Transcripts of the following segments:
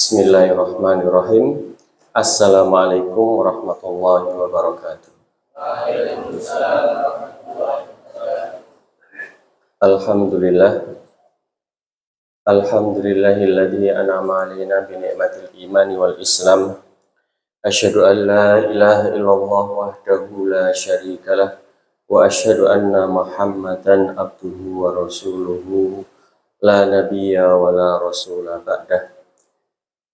Bismillahirrahmanirrahim. Assalamualaikum warahmatullahi wabarakatuh. Alhamdulillah. Alhamdulillahilladzi an'ama 'alaina bi ni'matil imani wal islam. Asyhadu an la ilaha illallah wahdahu la syarikalah wa asyhadu anna Muhammadan abduhu wa rasuluhu la nabiyya wa la rasula ba'dah.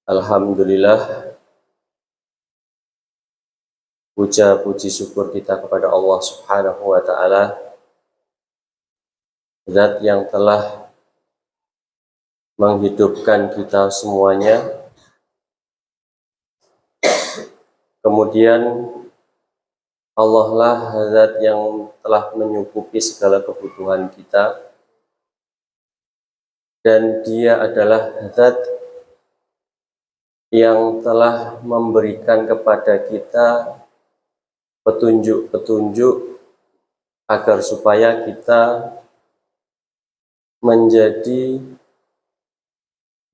Alhamdulillah, puja puji syukur kita kepada Allah Subhanahu wa Ta'ala, Zat yang telah menghidupkan kita semuanya, kemudian Allah lah Zat yang telah menyukupi segala kebutuhan kita, dan Dia adalah Zat yang telah memberikan kepada kita petunjuk-petunjuk agar supaya kita menjadi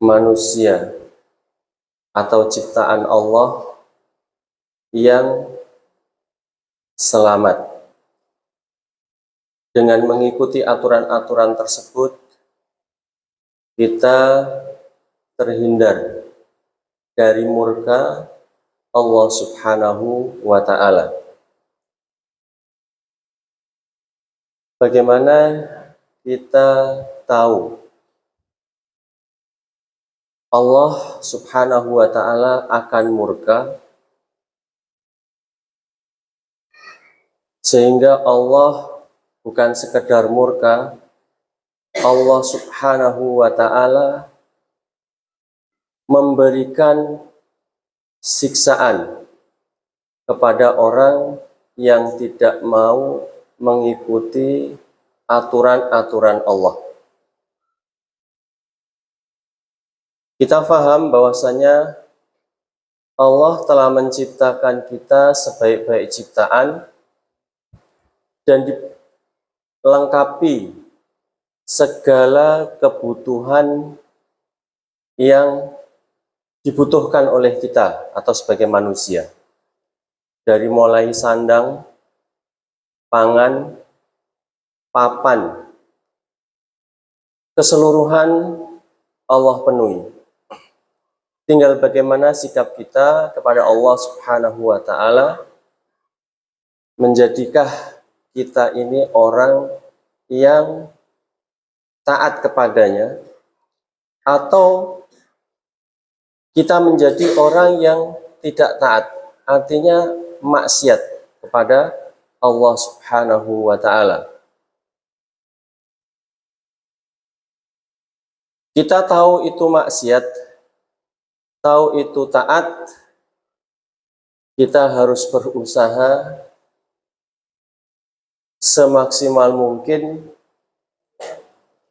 manusia atau ciptaan Allah yang selamat. Dengan mengikuti aturan-aturan tersebut, kita terhindar dari murka Allah Subhanahu wa Ta'ala. Bagaimana kita tahu Allah Subhanahu wa Ta'ala akan murka, sehingga Allah bukan sekedar murka, Allah Subhanahu wa Ta'ala memberikan siksaan kepada orang yang tidak mau mengikuti aturan-aturan Allah. Kita faham bahwasanya Allah telah menciptakan kita sebaik-baik ciptaan dan dilengkapi segala kebutuhan yang dibutuhkan oleh kita atau sebagai manusia, dari mulai sandang, pangan, papan, keseluruhan Allah penuhi. Tinggal bagaimana sikap kita kepada Allah Subhanahu wa Ta'ala. Menjadikah kita ini orang yang taat kepadanya, atau kita menjadi orang yang tidak taat, artinya maksiat kepada Allah Subhanahu wa Ta'ala. Kita tahu itu maksiat, tahu itu taat, kita harus berusaha semaksimal mungkin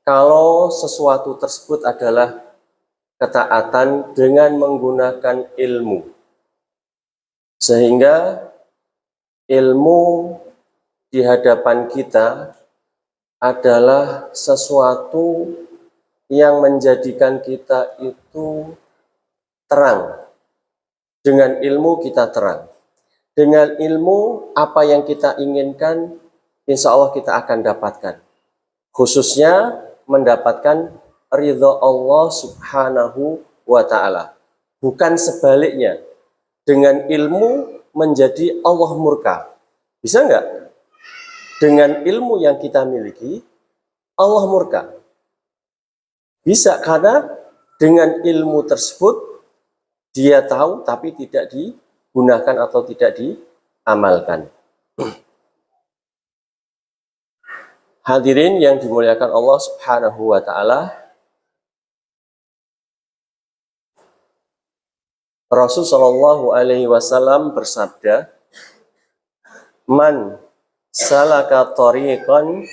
kalau sesuatu tersebut adalah ketaatan dengan menggunakan ilmu, sehingga ilmu di hadapan kita adalah sesuatu yang menjadikan kita itu terang. Dengan ilmu kita terang. Dengan ilmu apa yang kita inginkan, insya Allah kita akan dapatkan. Khususnya mendapatkan ridha Allah Subhanahu wa Ta'ala. Bukan sebaliknya, dengan ilmu menjadi Allah murka. Bisa enggak? Dengan ilmu yang kita miliki, Allah murka. Bisa, karena dengan ilmu tersebut dia tahu tapi tidak digunakan atau tidak diamalkan. Hadirin yang dimuliakan Allah Subhanahu wa Ta'ala, Rasul Shallallahu Alaihi Wasallam bersabda, "Man salaka tariqan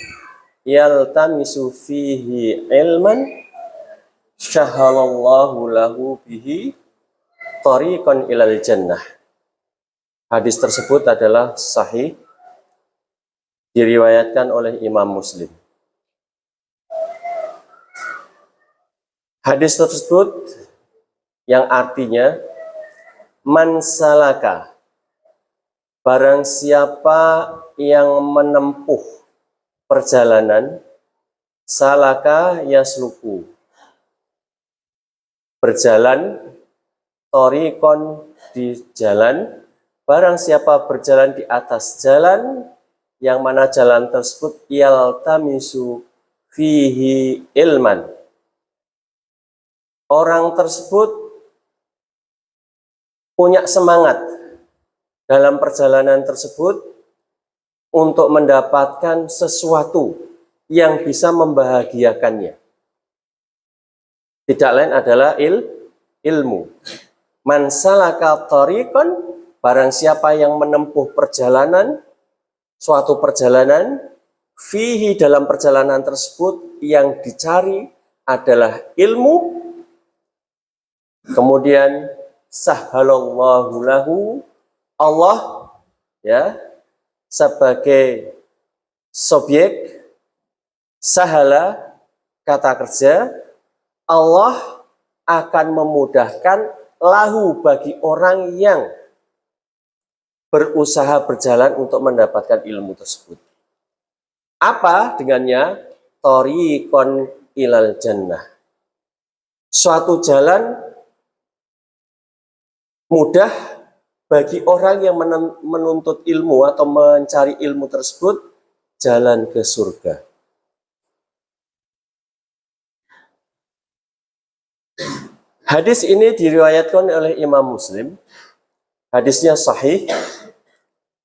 yaltamisu fihi ilman, syahalallahu lahu bihi tariqan ilal jannah." Hadis tersebut adalah sahih, diriwayatkan oleh Imam Muslim. Hadis tersebut yang artinya man salaka, barang siapa yang menempuh perjalanan, salaka yasluku, berjalan, torikon di jalan, barang siapa berjalan di atas jalan, yang mana jalan tersebut yaltamisu fihi ilman, orang tersebut punya semangat dalam perjalanan tersebut untuk mendapatkan sesuatu yang bisa membahagiakannya. Tidak lain adalah ilmu. Man salaka tariqan, barang siapa yang menempuh perjalanan, suatu perjalanan, fihi, dalam perjalanan tersebut yang dicari adalah ilmu, kemudian sahhalallahu lahu, Allah ya sebagai subjek, sahala kata kerja, Allah akan memudahkan lahu bagi orang yang berusaha berjalan untuk mendapatkan ilmu tersebut. Apa dengannya? Thoriqon ilal jannah, suatu jalan mudah bagi orang yang menuntut ilmu atau mencari ilmu tersebut, jalan ke surga. Hadis ini diriwayatkan oleh Imam Muslim. Hadisnya sahih.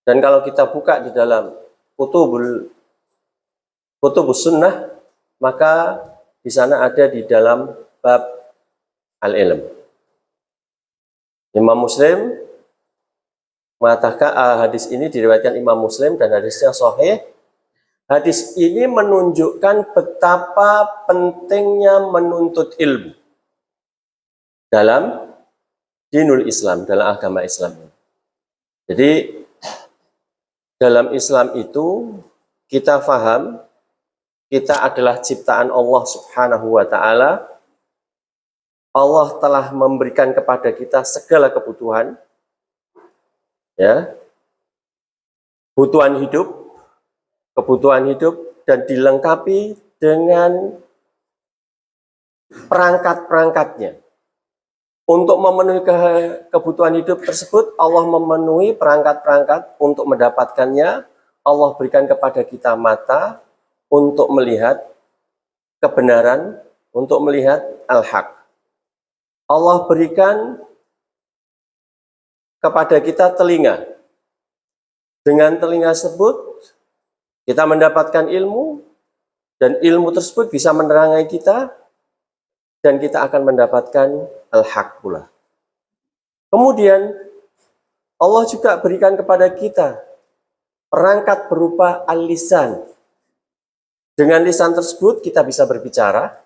Dan kalau kita buka di dalam kutubus sunnah, maka di sana ada di dalam bab al-ilm. Imam Muslim mengatakan hadis ini diriwayatkan Imam Muslim dan hadisnya sahih. Hadis ini menunjukkan betapa pentingnya menuntut ilmu dalam dinul Islam, dalam agama Islam. Jadi dalam Islam itu kita faham kita adalah ciptaan Allah Subhanahu wa taala. Allah telah memberikan kepada kita segala kebutuhan, ya, kebutuhan hidup dan dilengkapi dengan perangkat-perangkatnya. Untuk memenuhi kebutuhan hidup tersebut, Allah memenuhi perangkat-perangkat untuk mendapatkannya. Allah berikan kepada kita mata untuk melihat kebenaran, untuk melihat al-haq. Allah berikan kepada kita telinga. Dengan telinga tersebut kita mendapatkan ilmu, dan ilmu tersebut bisa menerangi kita, dan kita akan mendapatkan al-haq pula. Kemudian Allah juga berikan kepada kita perangkat berupa al-lisan. Dengan lisan tersebut kita bisa berbicara,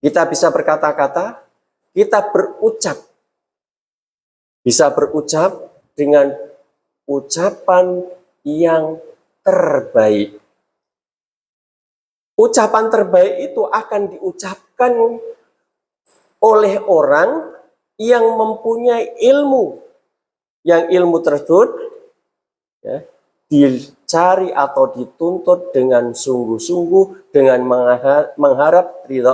kita bisa berkata-kata, kita berucap, bisa berucap dengan ucapan yang terbaik. Ucapan terbaik itu akan diucapkan oleh orang yang mempunyai ilmu. Yang ilmu tersebut ya, dicari atau dituntut dengan sungguh-sungguh, dengan mengharap ridha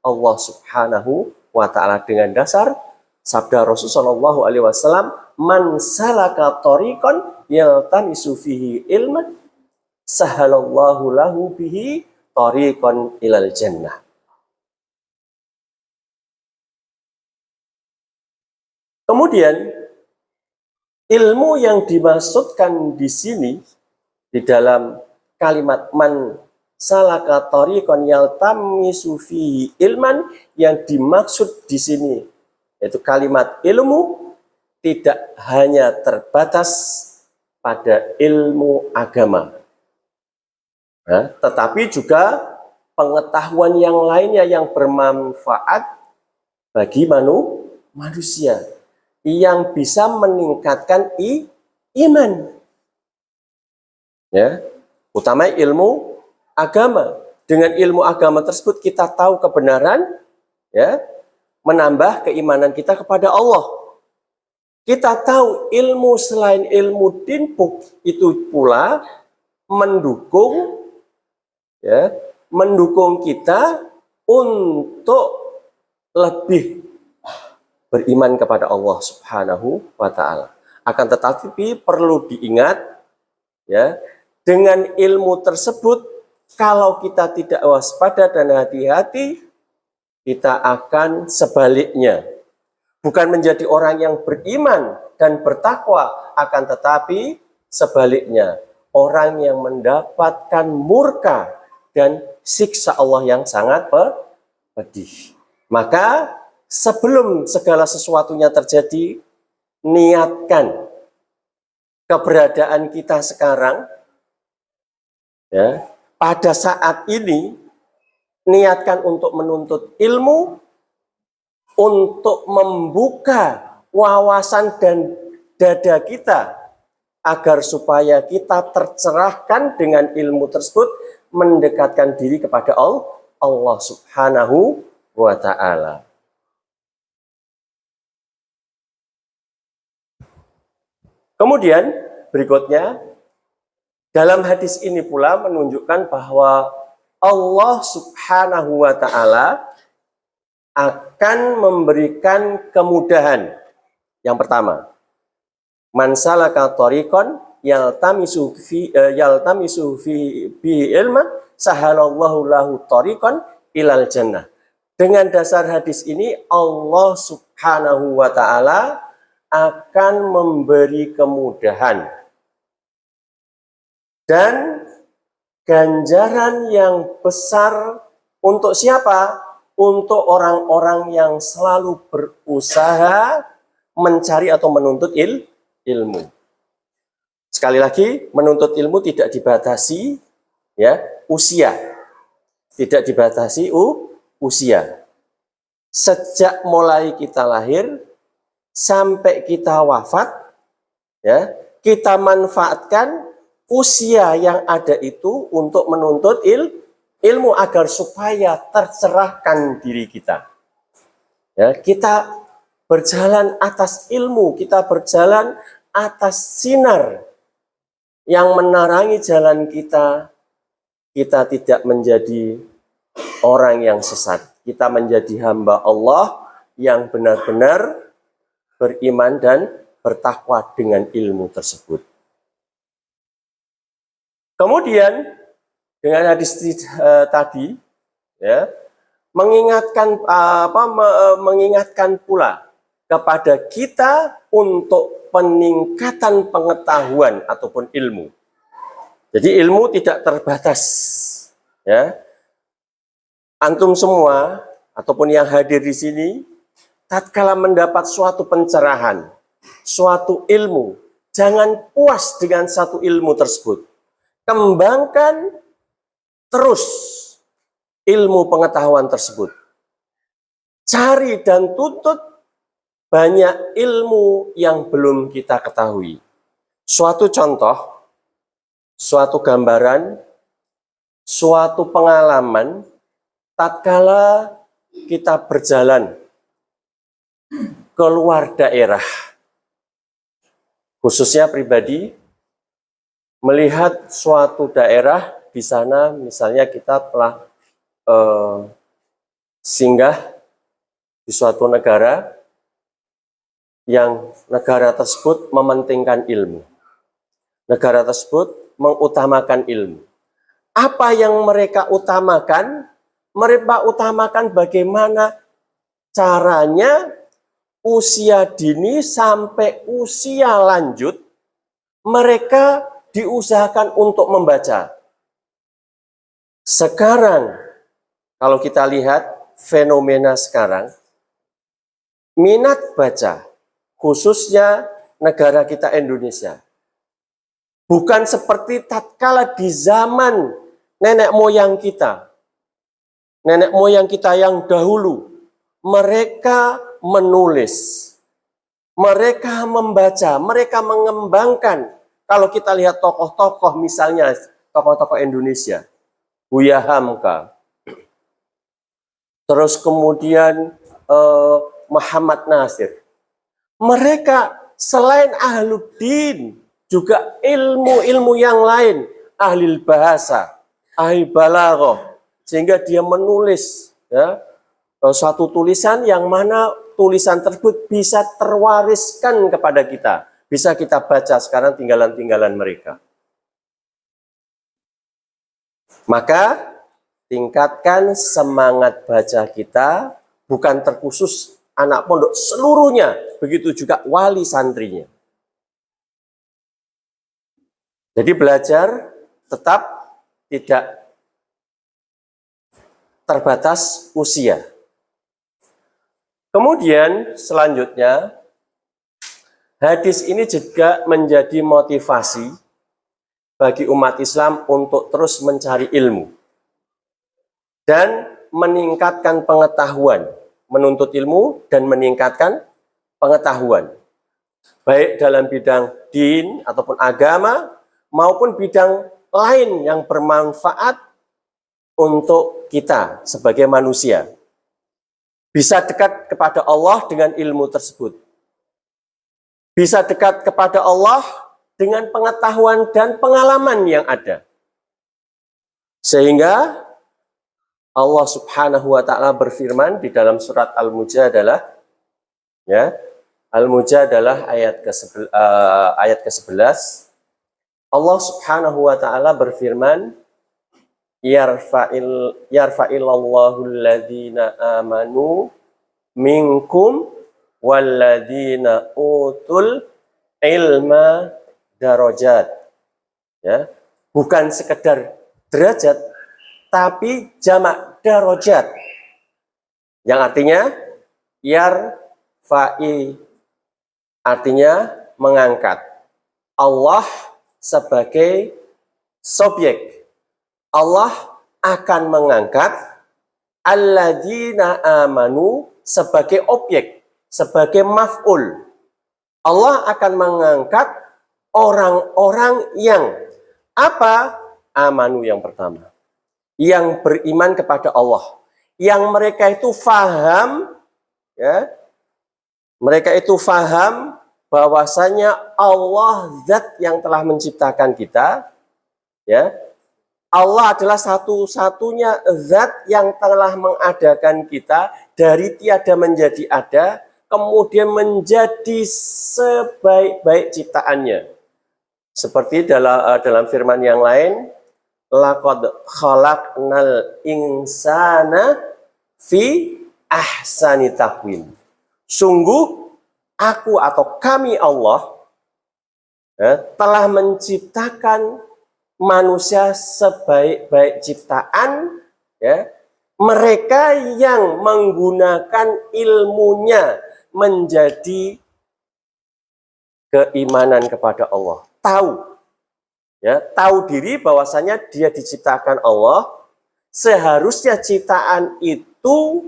Allah Subhanahu wa ta'ala, dengan dasar sabda Rasulullah SAW, man salaka tariqan yaltamisu fihi ilman sahhalallahu lahu bihi tariqan ilal jannah. Kemudian ilmu yang dimaksudkan di sini di dalam kalimat man salaka tariqan yaltamisu fihi ilman, yang dimaksud di sini yaitu kalimat ilmu tidak hanya terbatas pada ilmu agama, nah, tetapi juga pengetahuan yang lainnya yang bermanfaat bagi manusia, yang bisa meningkatkan iman, ya, utama ilmu agama. Dengan ilmu agama tersebut kita tahu kebenaran, ya, menambah keimanan kita kepada Allah. Kita tahu ilmu selain ilmu dinpuk itu pula mendukung, ya, mendukung kita untuk lebih beriman kepada Allah Subhanahu wa Ta'ala. Akan tetapi perlu diingat, ya, dengan ilmu tersebut, kalau kita tidak waspada dan hati-hati, kita akan sebaliknya. Bukan menjadi orang yang beriman dan bertakwa, akan tetapi sebaliknya, orang yang mendapatkan murka dan siksa Allah yang sangat pedih. Maka sebelum segala sesuatunya terjadi, niatkan keberadaan kita sekarang, ya, pada saat ini, niatkan untuk menuntut ilmu, untuk membuka wawasan dan dada kita, agar supaya kita tercerahkan dengan ilmu tersebut, mendekatkan diri kepada Allah Subhanahu wa Ta'ala. Kemudian berikutnya, dalam hadis ini pula menunjukkan bahwa Allah Subhanahu wa Ta'ala akan memberikan kemudahan. Yang pertama, man salaka thariqan yaltamisu fi ilman sahalallahu lahu thariqan ilal jannah. Dengan dasar hadis ini, Allah Subhanahu wa Ta'ala akan memberi kemudahan dan ganjaran yang besar untuk siapa? Untuk orang-orang yang selalu berusaha mencari atau menuntut ilmu. Sekali lagi, menuntut ilmu tidak dibatasi, ya, usia. Tidak dibatasi usia. Sejak mulai kita lahir sampai kita wafat, ya, kita manfaatkan usia yang ada itu untuk menuntut ilmu agar supaya tercerahkan diri kita. Ya, kita berjalan atas ilmu, kita berjalan atas sinar yang menerangi jalan kita. Kita tidak menjadi orang yang sesat. Kita menjadi hamba Allah yang benar-benar beriman dan bertakwa dengan ilmu tersebut. Kemudian dengan hadis tadi, ya, mengingatkan pula kepada kita untuk peningkatan pengetahuan ataupun ilmu. Jadi ilmu tidak terbatas, ya. Antum semua ataupun yang hadir di sini, tatkala mendapat suatu pencerahan, suatu ilmu, jangan puas dengan satu ilmu tersebut. Kembangkan terus ilmu pengetahuan tersebut. Cari dan tuntut banyak ilmu yang belum kita ketahui. Suatu contoh, suatu gambaran, suatu pengalaman, tatkala kita berjalan keluar daerah, khususnya pribadi, melihat suatu daerah di sana, misalnya kita telah singgah di suatu negara yang negara tersebut mementingkan ilmu. Negara tersebut mengutamakan ilmu. Apa yang mereka utamakan? Mereka utamakan bagaimana caranya usia dini sampai usia lanjut mereka diusahakan untuk membaca. Sekarang, kalau kita lihat fenomena sekarang, minat baca, khususnya negara kita Indonesia, bukan seperti tatkala di zaman nenek moyang kita. Nenek moyang kita yang dahulu, mereka menulis, mereka membaca, mereka mengembangkan. Kalau kita lihat tokoh-tokoh, misalnya tokoh-tokoh Indonesia, Buya Hamka, terus kemudian Muhammad Nasir. Mereka selain ahluddin, juga ilmu-ilmu yang lain, ahli bahasa, ahli balaghah, sehingga dia menulis ya, suatu tulisan yang mana tulisan tersebut bisa terwariskan kepada kita, bisa kita baca sekarang tinggalan-tinggalan mereka. Maka tingkatkan semangat baca kita, bukan terkhusus anak pondok, seluruhnya, begitu juga wali santrinya. Jadi belajar tetap tidak terbatas usia. Kemudian selanjutnya, hadis ini juga menjadi motivasi bagi umat Islam untuk terus mencari ilmu dan meningkatkan pengetahuan, menuntut ilmu dan meningkatkan pengetahuan, baik dalam bidang din ataupun agama maupun bidang lain yang bermanfaat untuk kita sebagai manusia. Bisa dekat kepada Allah dengan ilmu tersebut. Bisa dekat kepada Allah dengan pengetahuan dan pengalaman yang ada. Sehingga Allah Subhanahu wa taala berfirman di dalam surat Al-Mujadalah, ya. Al-Mujadalah ayat ke-11. Allah Subhanahu wa taala berfirman, yarfa'illallahu alladhina amanu minkum walladhina utul ilma darajat. Ya, bukan sekedar derajat, tapi jamak darajat, yang artinya yarfa'i, artinya mengangkat. Allah sebagai subjek, Allah akan mengangkat alladzina amanu sebagai objek, sebagai maf'ul. Allah akan mengangkat orang-orang yang apa? Amanu yang pertama, yang beriman kepada Allah, yang mereka itu faham, ya, mereka itu faham bahwasanya Allah zat yang telah menciptakan kita, ya. Allah adalah satu-satunya zat yang telah mengadakan kita dari tiada menjadi ada, kemudian menjadi sebaik-baik ciptaannya. Seperti dalam firman yang lain, laqad khalaqnal insana fi ahsani taqwim. Sungguh aku atau kami Allah telah menciptakan manusia sebaik-baik ciptaan, ya. Mereka yang menggunakan ilmunya menjadi keimanan kepada Allah. Tahu, ya, tahu diri bahwasanya dia diciptakan Allah, seharusnya ciptaan itu,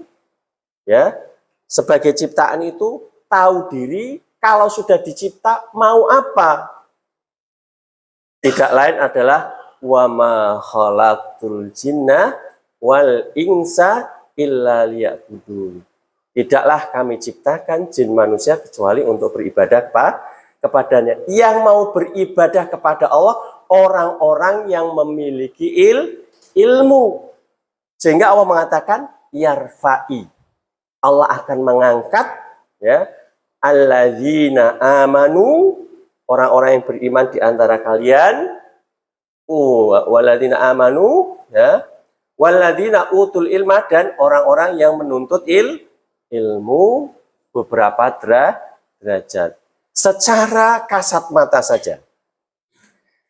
ya, sebagai ciptaan itu tahu diri kalau sudah dicipta mau apa. Tidak lain adalah wa ma khalaqtul jinna wal insa illa liya'budun. Tidaklah kami ciptakan jin manusia kecuali untuk beribadah kepadanya. Yang mau beribadah kepada Allah orang-orang yang memiliki ilmu. Sehingga Allah mengatakan yarfa'i. Allah akan mengangkat, ya, alladzina amanu, orang-orang yang beriman di antara kalian, waladina amanu, ya, waladina utul ilma, dan orang-orang yang menuntut ilmu beberapa derajat. Secara kasat mata saja,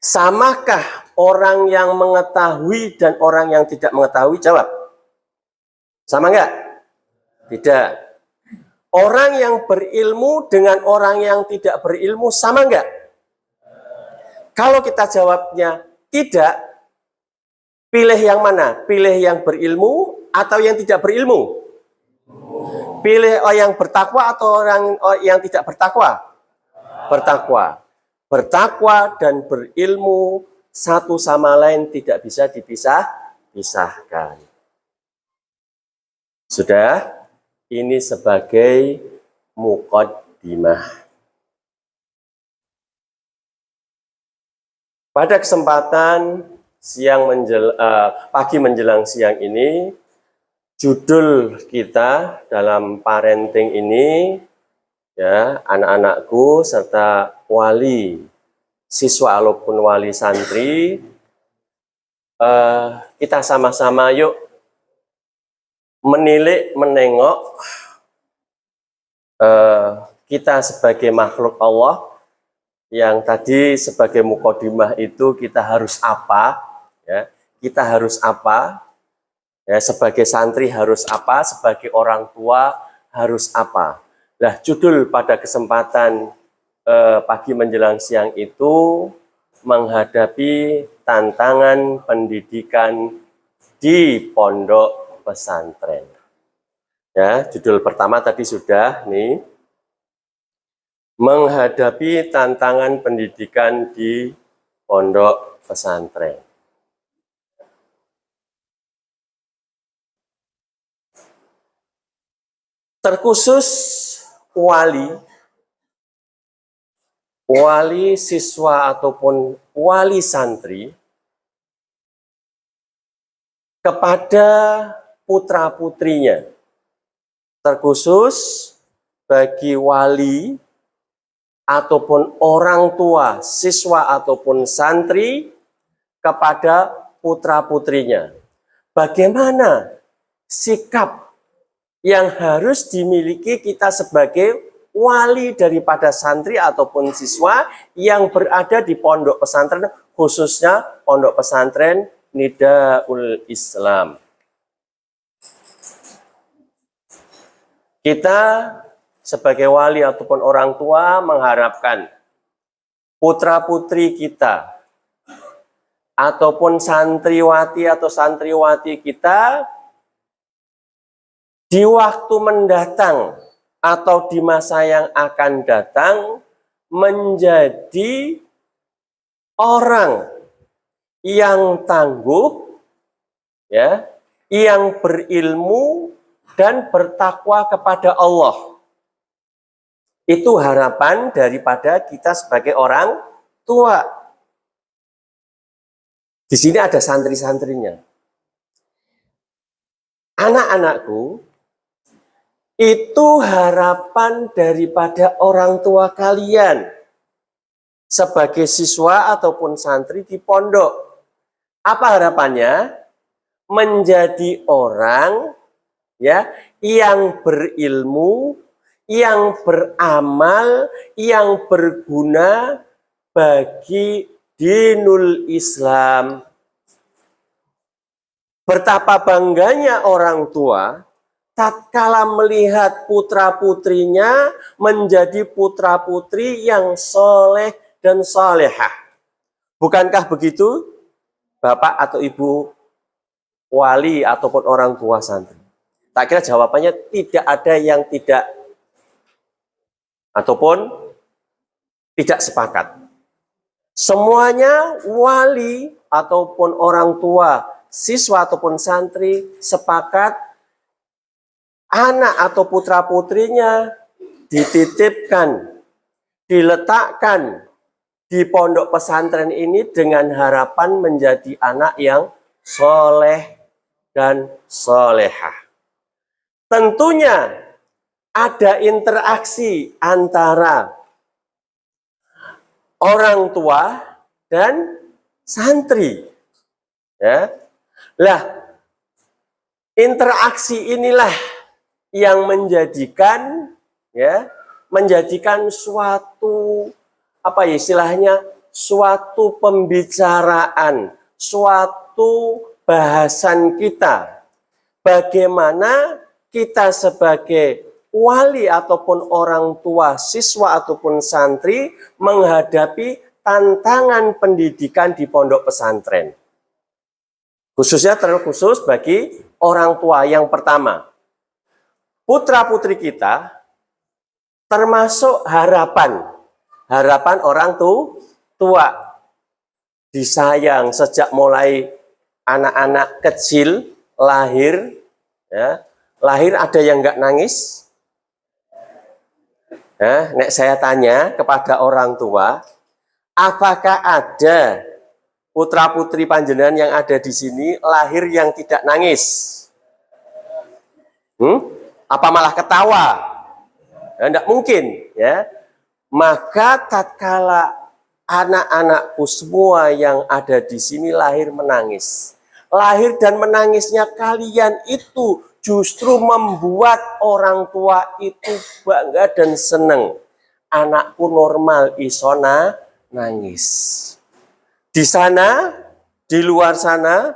samakah orang yang mengetahui dan orang yang tidak mengetahui? Jawab. Sama enggak? Tidak. Orang yang berilmu dengan orang yang tidak berilmu sama enggak? Kalau kita jawabnya tidak, pilih yang mana? Pilih yang berilmu atau yang tidak berilmu? Pilih yang bertakwa atau orang yang tidak bertakwa? Bertakwa. Bertakwa dan berilmu satu sama lain tidak bisa dipisahkan. Sudah? ini sebagai muqaddimah. Pada kesempatan pagi menjelang siang ini, judul kita dalam parenting ini, ya, anak-anakku serta wali siswa ataupun wali santri, kita sama-sama yuk menilik, menengok kita sebagai makhluk Allah. Yang tadi sebagai muqaddimah itu kita harus apa, ya, kita harus apa, ya, sebagai santri harus apa, sebagai orang tua harus apa. Nah, judul pada kesempatan pagi menjelang siang itu menghadapi tantangan pendidikan di pondok pesantren. Ya, judul pertama tadi sudah nih, menghadapi tantangan pendidikan di pondok pesantren. Terkhusus wali siswa ataupun wali santri kepada putra-putrinya. Terkhusus bagi wali ataupun orang tua, siswa ataupun santri kepada putra-putrinya. Bagaimana sikap yang harus dimiliki kita sebagai wali daripada santri ataupun siswa yang berada di pondok pesantren, khususnya pondok pesantren Nidaul Islam. Kita sebagai wali ataupun orang tua mengharapkan putra-putri kita ataupun santriwati atau santriwati kita di waktu mendatang atau di masa yang akan datang menjadi orang yang tangguh, ya, yang berilmu dan bertakwa kepada Allah. Itu harapan daripada kita sebagai orang tua. Di sini ada santri-santrinya. Anak-anakku, itu harapan daripada orang tua kalian sebagai siswa ataupun santri di pondok. Apa harapannya? Menjadi orang, ya, yang berilmu, yang beramal, yang berguna bagi dinul Islam. Betapa bangganya orang tua tatkala melihat putra-putrinya menjadi putra-putri yang soleh dan solehah. Bukankah begitu, Bapak atau Ibu wali ataupun orang tua santri? Tak kira jawabannya tidak ada yang tidak ataupun tidak sepakat. Semuanya wali ataupun orang tua, siswa ataupun santri sepakat anak atau putra-putrinya dititipkan, diletakkan di pondok pesantren ini dengan harapan menjadi anak yang soleh dan solehah. Tentunya ada interaksi antara orang tua dan santri. Ya. Lah, interaksi inilah yang menjadikan, ya, menjadikan suatu apa ya istilahnya, suatu pembicaraan, suatu bahasan kita. Bagaimana kita sebagai wali ataupun orang tua, siswa ataupun santri menghadapi tantangan pendidikan di pondok pesantren. Khususnya terkhusus bagi orang tua. Yang pertama, putra-putri kita termasuk harapan orang tua. Disayang sejak mulai anak-anak kecil lahir, ya, Lahir ada yang nggak nangis? Nek saya tanya kepada orang tua, apakah ada putra putri panjenengan yang ada di sini lahir yang tidak nangis? Apa malah ketawa? Tidak mungkin, ya. Maka tatkala anak-anakku semua yang ada di sini lahir menangis. Lahir dan menangisnya kalian itu justru membuat orang tua itu bangga dan senang. Anakku normal isona nangis. Di sana, di luar sana,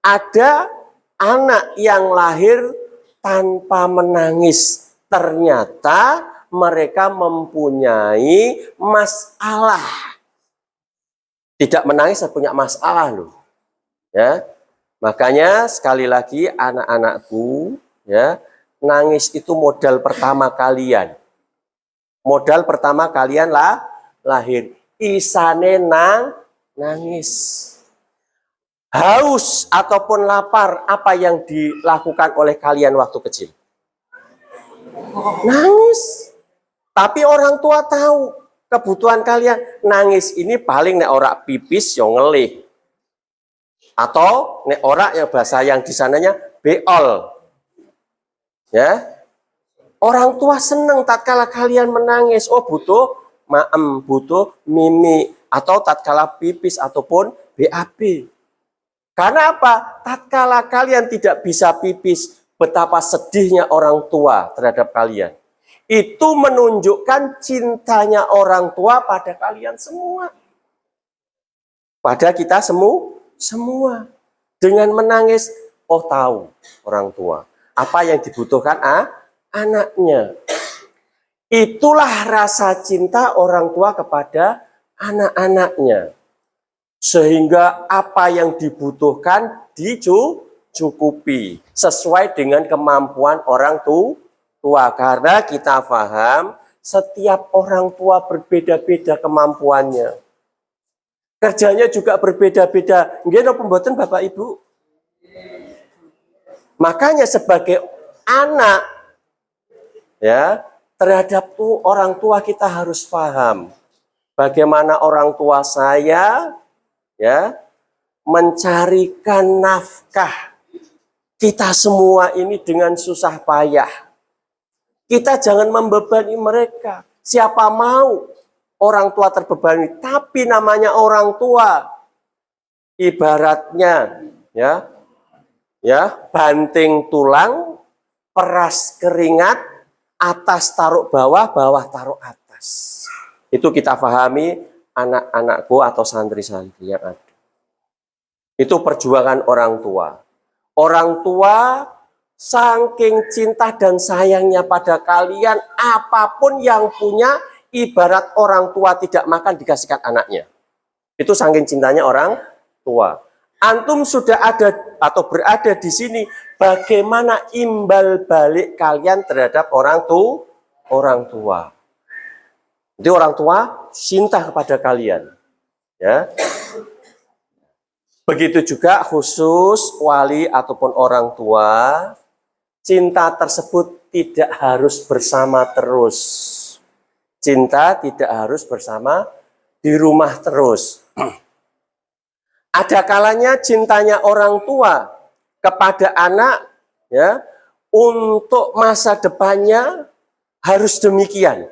ada anak yang lahir tanpa menangis. Ternyata mereka mempunyai masalah. Tidak menangis punya masalah loh. Ya. Makanya sekali lagi anak-anakku, ya, nangis itu modal pertama kalian. Modal pertama kalian lahir. Isane nangis. Haus ataupun lapar, apa yang dilakukan oleh kalian waktu kecil? Nangis. Tapi orang tua tahu kebutuhan kalian. Nangis ini paling nek ora pipis yo ngelih. Atau nek ora ya bahasa yang di sananya beol. Ya. Orang tua seneng tatkala kalian menangis. Oh butuh maem, butuh mimi, atau tatkala pipis ataupun BAB. Karena apa? Tatkala kalian tidak bisa pipis, betapa sedihnya orang tua terhadap kalian. Itu menunjukkan cintanya orang tua pada kalian semua. Pada kita semua. Dengan menangis, oh tahu orang tua. Apa yang dibutuhkan anaknya. Itulah rasa cinta orang tua kepada anak-anaknya. Sehingga apa yang dibutuhkan dicukupi. Sesuai dengan kemampuan orang tua. Karena kita paham setiap orang tua berbeda-beda kemampuannya. Kerjanya juga berbeda-beda. Nggih napa mboten Bapak Ibu? Makanya sebagai anak, ya, terhadap orang tua kita harus paham bagaimana orang tua saya, ya, mencarikan nafkah kita semua ini dengan susah payah. Kita jangan membebani mereka. Siapa mau orang tua terbebani, tapi namanya orang tua ibaratnya ya banting tulang, peras keringat, atas taruh bawah, bawah taruh atas. Itu kita pahami anak-anakku atau santri-santri yang ada. Itu perjuangan orang tua. Orang tua saking cinta dan sayangnya pada kalian, apapun yang punya, ibarat orang tua tidak makan dikasihkan anaknya. Itu saking cintanya orang tua. Antum sudah ada atau berada di sini, bagaimana imbal balik kalian terhadap orang tua. Jadi orang tua cinta kepada kalian. Ya. Begitu juga khusus wali ataupun orang tua, cinta tersebut tidak harus bersama terus. Cinta tidak harus bersama di rumah terus. Ada kalanya cintanya orang tua kepada anak, ya, untuk masa depannya harus demikian.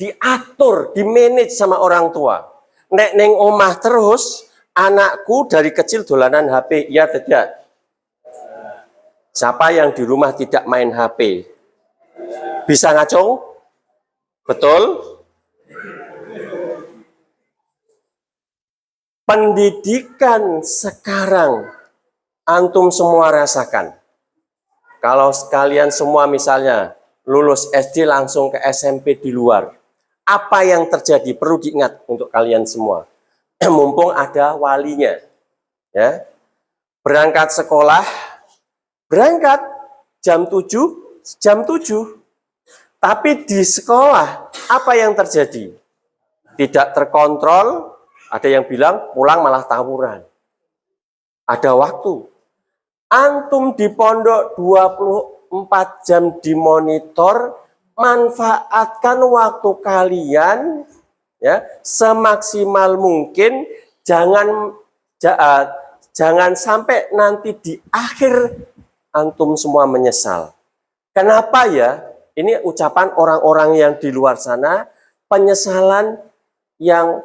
Diatur, dimanage sama orang tua. Nek neng omah terus, anakku dari kecil dolanan HP, ya tidak. Siapa yang di rumah tidak main HP? Bisa ngacung? Betul? Pendidikan sekarang antum semua rasakan. Kalau kalian semua misalnya lulus SD langsung ke SMP di luar, apa yang terjadi? Perlu diingat untuk kalian semua. Mumpung ada walinya, ya. Berangkat sekolah, berangkat jam 7. Tapi di sekolah apa yang terjadi? Tidak terkontrol. Ada yang bilang pulang malah tawuran. Ada waktu. Antum di pondok 24 jam dimonitor, manfaatkan waktu kalian ya semaksimal mungkin, jangan sampai nanti di akhir antum semua menyesal. Kenapa ya? Ini ucapan orang-orang yang di luar sana, penyesalan yang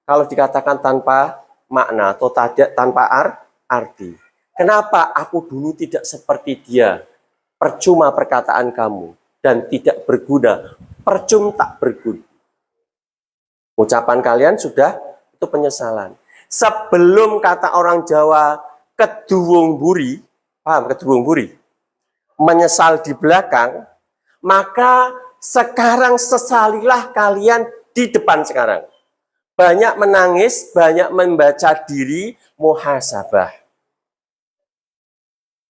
kalau dikatakan tanpa makna atau tanpa arti. Kenapa aku dulu tidak seperti dia? Percuma perkataan kamu dan tidak berguna. Percuma tak berguna. Ucapan kalian sudah itu penyesalan. Sebelum kata orang Jawa keduwung buri, paham keduwung buri? Menyesal di belakang, maka sekarang sesalilah kalian di depan sekarang. Banyak menangis, banyak membaca diri, muhasabah.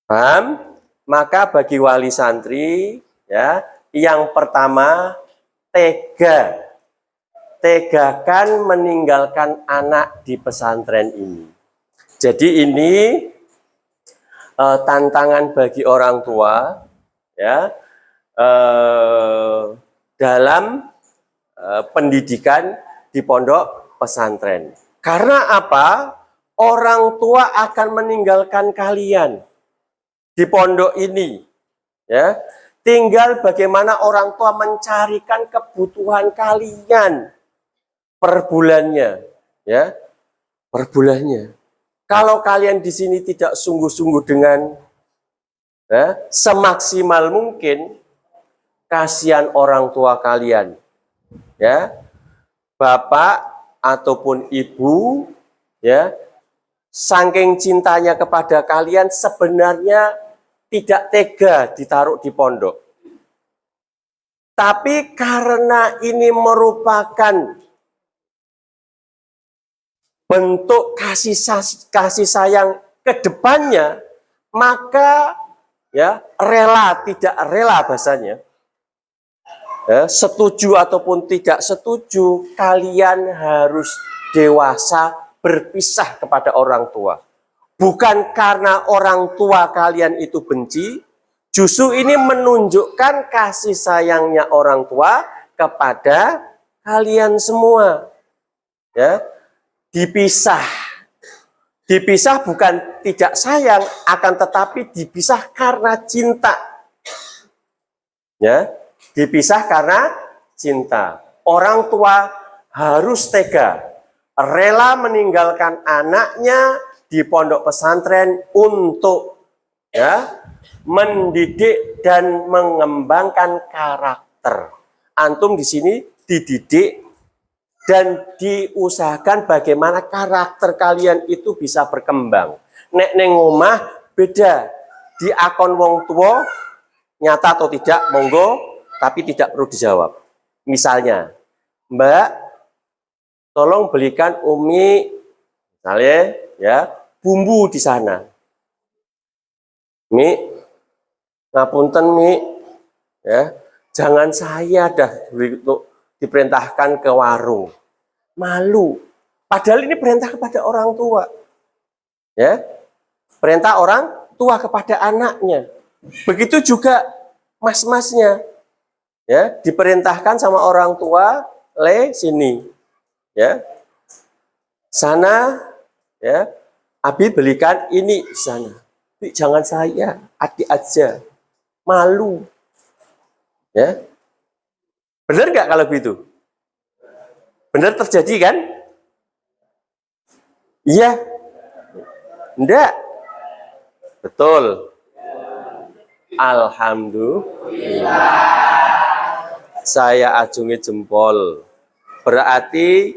Paham? Maka bagi wali santri, ya, yang pertama tegakan meninggalkan anak di pesantren ini. Jadi ini tantangan bagi orang tua, ya, dalam pendidikan di pondok pesantren. Karena apa? Orang tua akan meninggalkan kalian di pondok ini, ya. Tinggal bagaimana orang tua mencarikan kebutuhan kalian per bulannya, ya, per bulannya. Kalau kalian di sini tidak sungguh-sungguh dengan ya, semaksimal mungkin, kasihan orang tua kalian, ya, bapak ataupun ibu, ya, saking cintanya kepada kalian sebenarnya tidak tega ditaruh di pondok. Tapi karena ini merupakan bentuk kasih sayang ke depannya, maka ya tidak rela bahasanya. Ya, setuju ataupun tidak setuju, kalian harus dewasa berpisah kepada orang tua. Bukan karena orang tua kalian itu benci, justru ini menunjukkan kasih sayangnya orang tua kepada kalian semua. Ya, dipisah. Dipisah bukan tidak sayang, akan tetapi dipisah karena cinta. Ya, dipisah karena cinta. Orang tua harus tega, rela meninggalkan anaknya di pondok pesantren untuk ya mendidik dan mengembangkan karakter. Antum di sini dididik dan diusahakan bagaimana karakter kalian itu bisa berkembang. Nek neng omah beda, di akon wong tua nyata atau tidak monggo, tapi tidak perlu dijawab. Misalnya, Mbak, tolong belikan Umi misalnya ya bumbu di sana. Mi, ngapunten Mi, ya jangan saya dah diperintahkan ke warung. Malu. Padahal ini perintah kepada orang tua. Ya, perintah orang tua kepada anaknya. Begitu juga mas-masnya. Ya, diperintahkan sama orang tua, sini. Ya. Sana ya, Abi belikan ini di sana. Jangan saya, adik aja. Malu. Ya. Benar nggak kalau begitu? Benar terjadi kan? Iya. Enggak. Betul. Alhamdulillah. Saya acungi jempol. Berarti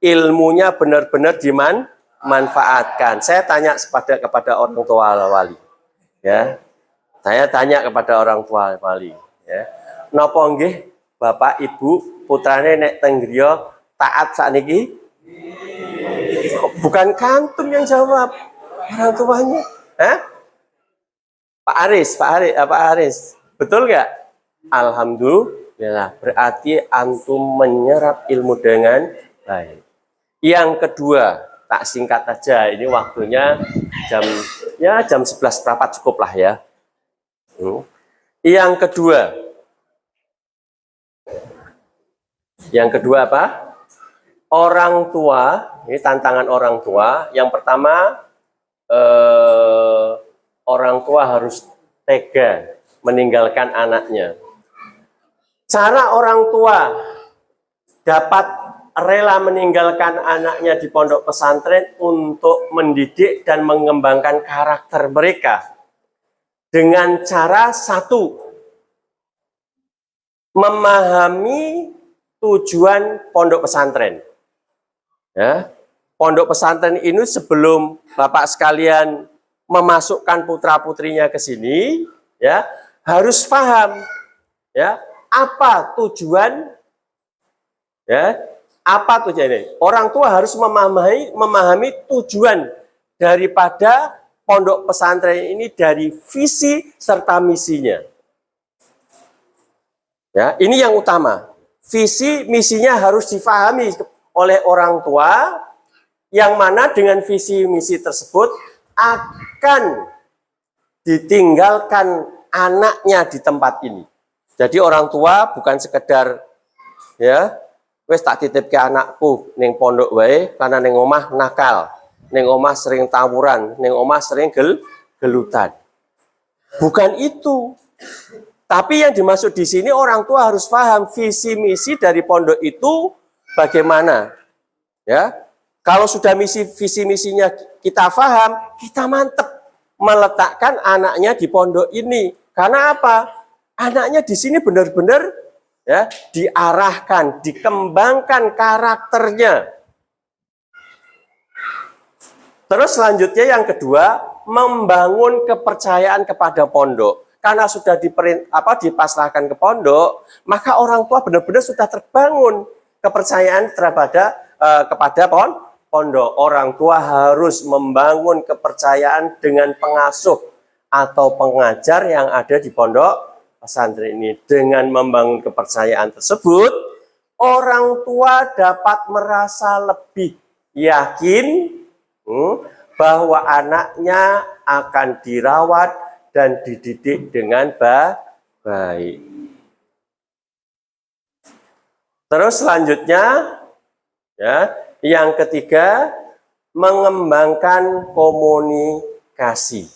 ilmunya benar-benar dimanfaatkan. Saya tanya kepada orang tua wali. Ya. Saya tanya kepada orang tua wali, ya. Napa nggih Bapak Ibu putrane nek teng griya taat sakniki? Bukan kantum yang jawab, orang tuanya. Hah? Pak Aris. Betul nggak? Alhamdulillah. Berarti antum menyerap ilmu dengan baik. Yang kedua, tak singkat aja. Ini waktunya jam 11 cukup lah ya. Yang kedua apa? Orang tua, ini tantangan orang tua. Yang pertama, orang tua harus tega meninggalkan anaknya. Cara orang tua dapat rela meninggalkan anaknya di pondok pesantren untuk mendidik dan mengembangkan karakter mereka dengan cara satu, memahami tujuan pondok pesantren. Ya, pondok pesantren ini sebelum Bapak sekalian memasukkan putra-putrinya ke sini, ya, harus paham, ya, apa tujuan, ya, apa tujuan ini? Orang tua harus memahami tujuan daripada pondok pesantren ini dari visi serta misinya. Ya, ini yang utama. Visi misinya harus difahami oleh orang tua, yang mana dengan visi misi tersebut akan ditinggalkan anaknya di tempat ini. Jadi orang tua bukan sekedar, ya, wes tak titip ke anakku ning pondok wae karena ning omah nakal, ning omah sering tawuran, ning omah sering gelutan. Bukan itu. Tapi yang dimaksud di sini orang tua harus paham visi misi dari pondok itu bagaimana. Ya. Kalau sudah visi misinya kita paham, kita mantep meletakkan anaknya di pondok ini. Karena apa? Anaknya di sini benar-benar, ya, diarahkan, dikembangkan karakternya. Terus selanjutnya yang kedua, membangun kepercayaan kepada pondok. Karena sudah dipasrahkan ke pondok, maka orang tua benar-benar sudah terbangun kepercayaan kepada pondok. Orang tua harus membangun kepercayaan dengan pengasuh atau pengajar yang ada di pondok pesantren ini. Dengan membangun kepercayaan tersebut, orang tua dapat merasa lebih yakin bahwa anaknya akan dirawat dan dididik dengan baik. Terus selanjutnya, ya, yang ketiga, mengembangkan komunikasi.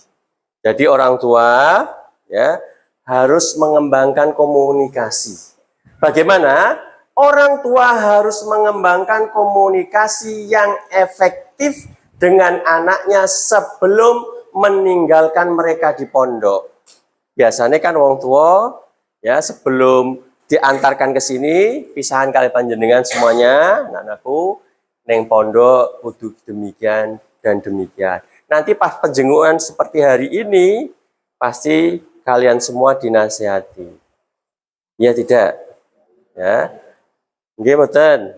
Jadi orang tua, ya, harus mengembangkan komunikasi. Bagaimana? Orang tua harus mengembangkan komunikasi yang efektif dengan anaknya sebelum meninggalkan mereka di pondok. Biasanya kan orang tua, ya, sebelum diantarkan ke sini, pisahan kali panjenengan semuanya, anak-anakku, neng pondok kudu demikian dan demikian. Nanti pas penjengukan seperti hari ini, pasti kalian semua dinasihati. Ya tidak? Ya. Nggih mboten?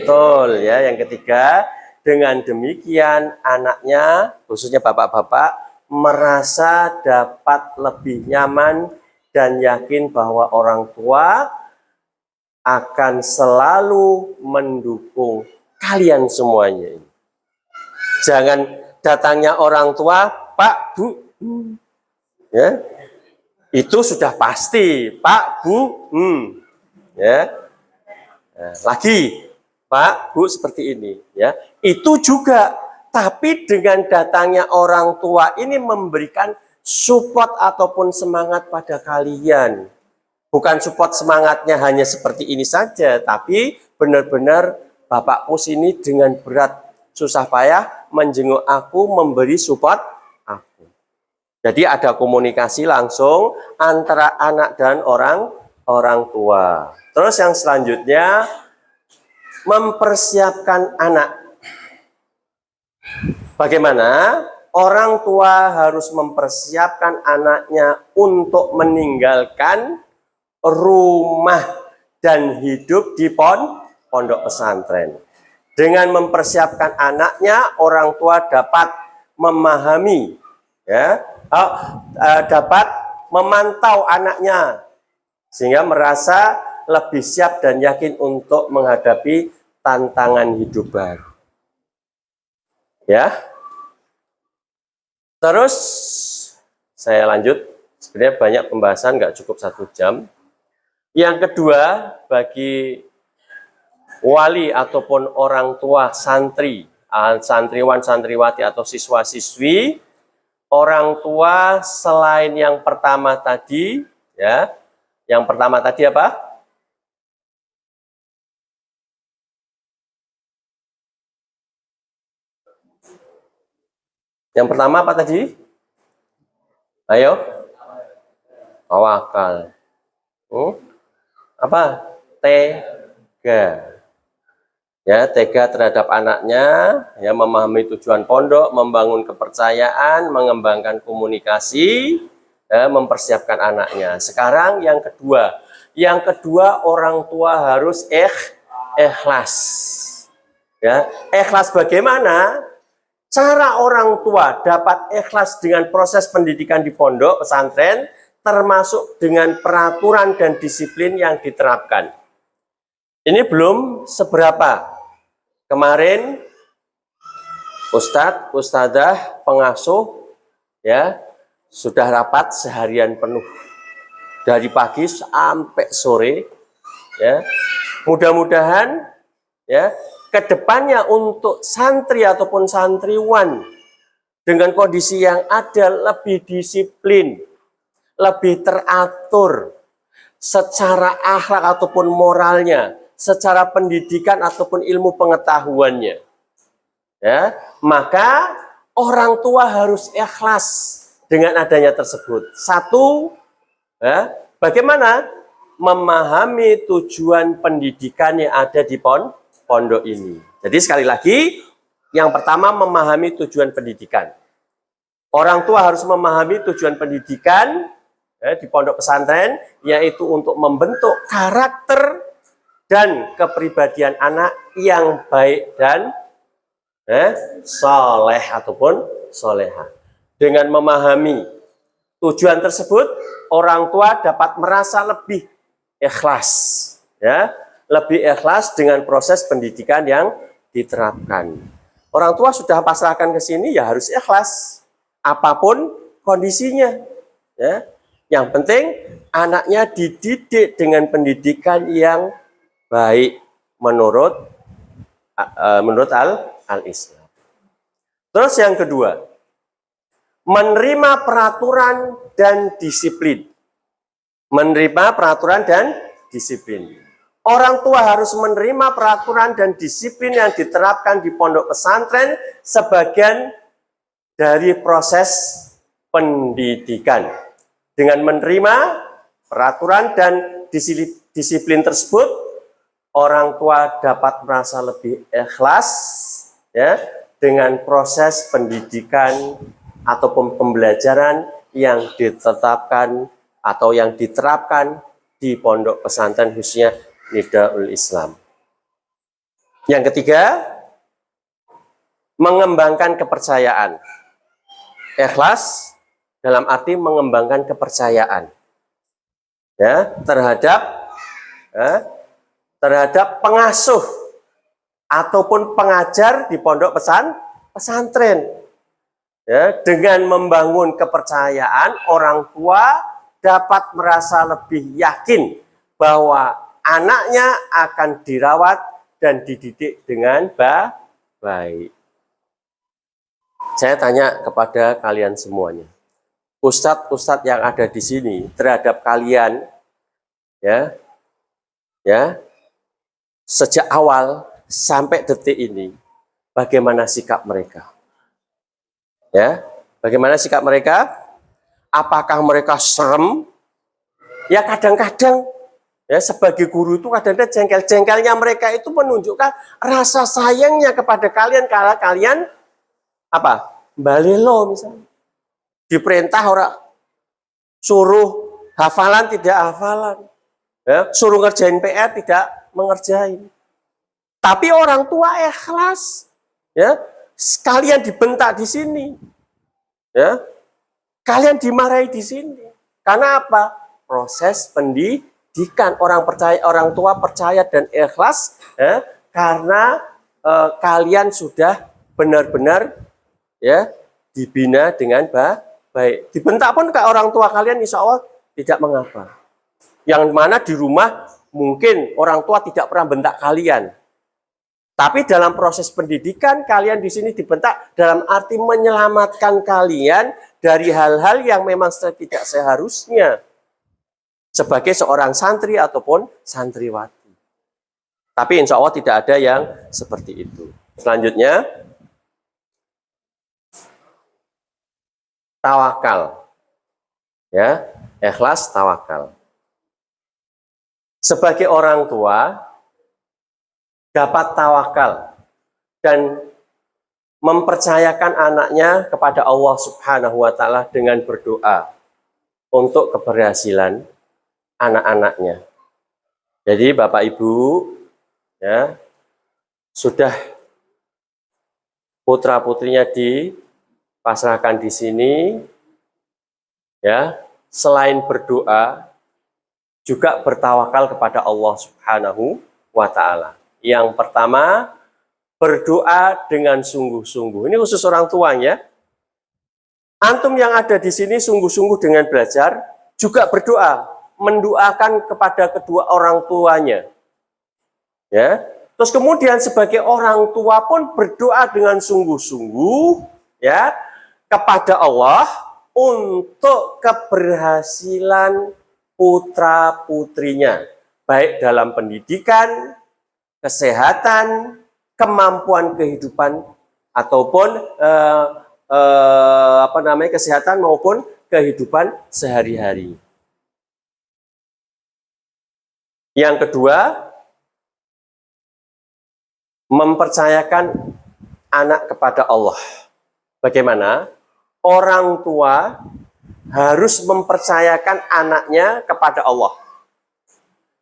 Betul, ya. Yang ketiga, dengan demikian anaknya, khususnya bapak-bapak, merasa dapat lebih nyaman dan yakin bahwa orang tua akan selalu mendukung kalian semuanya. Jangan datangnya orang tua, Pak, Bu, ya, itu sudah pasti, Pak, Bu, ya, nah, lagi, Pak, Bu, seperti ini, ya, itu juga. Tapi dengan datangnya orang tua ini memberikan support ataupun semangat pada kalian. Bukan support semangatnya hanya seperti ini saja, tapi benar-benar Bapak Pus ini dengan berat susah payah menjenguk aku, memberi support aku. Jadi ada komunikasi langsung antara anak dan orang tua. Terus yang selanjutnya, mempersiapkan anak. Bagaimana? Orang tua harus mempersiapkan anaknya untuk meninggalkan rumah dan hidup di pondok pesantren. Dengan mempersiapkan anaknya, orang tua dapat memahami, ya, dapat memantau anaknya sehingga merasa lebih siap dan yakin untuk menghadapi tantangan hidup baru. Ya. Terus saya lanjut, Sebenarnya banyak pembahasan, nggak cukup 1 jam. Yang kedua, bagi wali ataupun orang tua santri, santriwan, santriwati atau siswa-siswi, orang tua selain yang pertama tadi, ya, yang pertama tadi apa? Yang pertama apa tadi? Ayo, tawakal. Apa? Tega. Ya, tega terhadap anaknya, ya, memahami tujuan pondok, membangun kepercayaan, mengembangkan komunikasi, ya, mempersiapkan anaknya. Sekarang yang kedua orang tua harus ikhlas. Ya, ikhlas bagaimana? Cara orang tua dapat ikhlas dengan proses pendidikan di pondok pesantren, termasuk dengan peraturan dan disiplin yang diterapkan. Ini belum seberapa. Kemarin Ustadz, Ustadzah, pengasuh, ya, sudah rapat seharian penuh dari pagi sampai sore. Ya, mudah-mudahan, ya, kedepannya untuk santri ataupun santriwan dengan kondisi yang ada lebih disiplin, lebih teratur secara akhlak ataupun moralnya, secara pendidikan ataupun ilmu pengetahuannya. Ya, maka orang tua harus ikhlas dengan adanya tersebut. Satu, ya, bagaimana memahami tujuan pendidikan yang ada di pondok ini. Jadi sekali lagi, yang pertama memahami tujuan pendidikan. Orang tua harus memahami tujuan pendidikan, ya, di pondok pesantren, yaitu untuk membentuk karakter dan kepribadian anak yang baik dan soleh ataupun soleha. Dengan memahami tujuan tersebut, orang tua dapat merasa lebih ikhlas, ya, lebih ikhlas dengan proses pendidikan yang diterapkan. Orang tua sudah pasrahkan ke sini, ya harus ikhlas apapun kondisinya. Ya. Yang penting anaknya dididik dengan pendidikan yang baik menurut al-Islam. Terus yang kedua, menerima peraturan dan disiplin. Menerima peraturan dan disiplin. Orang tua harus menerima peraturan dan disiplin yang diterapkan di pondok pesantren sebagian dari proses pendidikan. Dengan menerima peraturan dan disiplin tersebut, orang tua dapat merasa lebih ikhlas, ya, dengan proses pendidikan ataupun pembelajaran yang ditetapkan atau yang diterapkan di pondok pesantren khususnya Nidaul Islam. Yang ketiga, mengembangkan kepercayaan. Ikhlas dalam arti mengembangkan kepercayaan, ya, terhadap pengasuh ataupun pengajar di pondok pesantren. Ya, dengan membangun kepercayaan, orang tua dapat merasa lebih yakin bahwa anaknya akan dirawat dan dididik dengan baik. Saya tanya kepada kalian semuanya, ustadz-ustadz yang ada di sini terhadap kalian, ya, sejak awal sampai detik ini, bagaimana sikap mereka? Ya, bagaimana sikap mereka? Apakah mereka serem? Ya kadang-kadang, ya, sebagai guru itu kadang-kadang jengkel-jengkelnya mereka itu menunjukkan rasa sayangnya kepada kalian karena kalian apa? Balelo misalnya. Diperintah orang suruh hafalan tidak hafalan. Ya, suruh ngerjain PR tidak mengerjain. Tapi orang tua ikhlas. Ya, kalian dibentak di sini. Ya. Kalian dimarahi di sini. Karena apa? Proses pendidikan. Orang tua percaya dan ikhlas, ya, karena kalian sudah benar-benar, ya, dibina dengan baik. Dibentak pun ke orang tua kalian insya Allah tidak mengapa. Yang mana di rumah mungkin orang tua tidak pernah bentak kalian. Tapi dalam proses pendidikan kalian di sini dibentak dalam arti menyelamatkan kalian dari hal-hal yang memang tidak seharusnya sebagai seorang santri ataupun santriwati. Tapi insya Allah tidak ada yang seperti itu. Selanjutnya, tawakal. Ya, ikhlas tawakal. Sebagai orang tua dapat tawakal dan mempercayakan anaknya kepada Allah Subhanahu wa taala dengan berdoa untuk keberhasilan anak-anaknya. Jadi Bapak Ibu ya sudah putra-putrinya dipasrahkan di sini ya, selain berdoa juga bertawakal kepada Allah Subhanahu wa taala. Yang pertama, berdoa dengan sungguh-sungguh. Ini khusus orang tuanya. Antum yang ada di sini sungguh-sungguh dengan belajar, juga berdoa, mendoakan kepada kedua orang tuanya. Ya. Terus kemudian sebagai orang tua pun berdoa dengan sungguh-sungguh ya kepada Allah untuk keberhasilan putra-putrinya, baik dalam pendidikan, kesehatan, kemampuan kehidupan ataupun kesehatan maupun kehidupan sehari-hari. Yang kedua, mempercayakan anak kepada Allah. Bagaimana? Orang tua harus mempercayakan anaknya kepada Allah.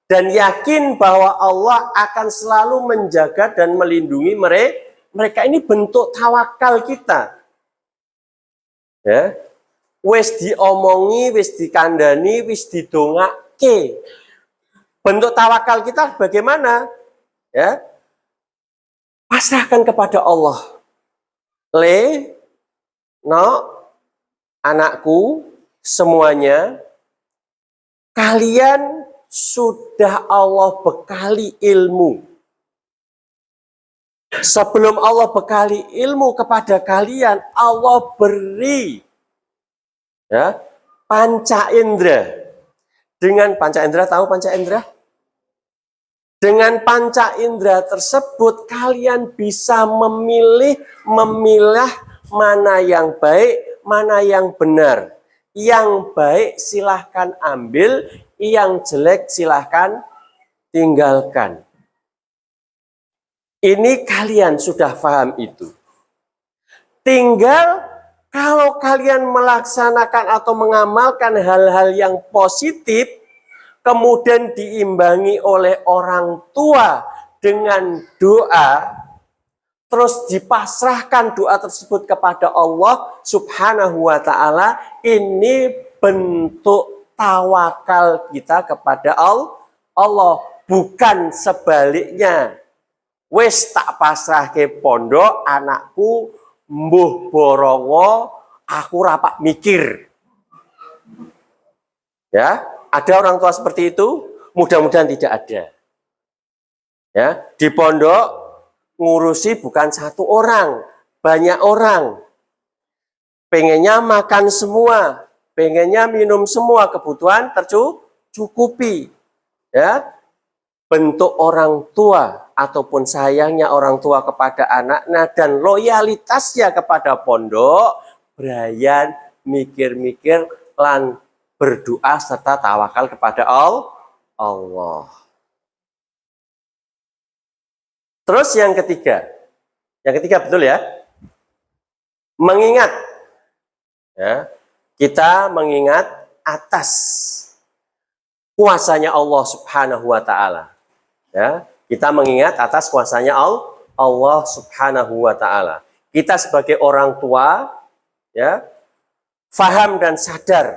Dan yakin bahwa Allah akan selalu menjaga dan melindungi mereka. Ini bentuk tawakal kita. Ya. Wis diomongi, wis dikandani, wis didongake. Bentuk tawakal kita bagaimana? Ya. Pasrahkan kepada Allah. Anakku, semuanya, kalian sudah Allah bekali ilmu. Sebelum Allah bekali ilmu kepada kalian, Allah beri ya, panca indera. Dengan panca indera, tahu panca indera? Dengan panca indera tersebut, kalian bisa memilah mana yang baik, mana yang benar. Yang baik silahkan ambil, yang jelek silahkan tinggalkan. Ini kalian sudah paham itu. Tinggal kalau kalian melaksanakan atau mengamalkan hal-hal yang positif, kemudian diimbangi oleh orang tua dengan doa, terus dipasrahkan doa tersebut kepada Allah Subhanahu wa ta'ala, ini bentuk tawakal kita kepada Allah, bukan sebaliknya. Wes tak pasrah ke pondok, anakku mbuh borongo, aku rapat mikir. Ya, ada orang tua seperti itu? Mudah-mudahan tidak ada. Ya, di pondok ngurusi bukan satu orang, banyak orang. Pengennya makan semua, pengennya minum semua, kebutuhan tercukupi. Ya, bentuk orang tua ataupun sayangnya orang tua kepada anaknya dan loyalitasnya kepada pondok, Brian mikir-mikir lan berdoa serta tawakal kepada Allah. Terus yang ketiga betul ya, mengingat, ya, kita mengingat atas kuasanya Allah Subhanahu wa ta'ala. Ya, kita mengingat atas kuasanya Allah Subhanahu wa ta'ala. Kita sebagai orang tua, ya, faham dan sadar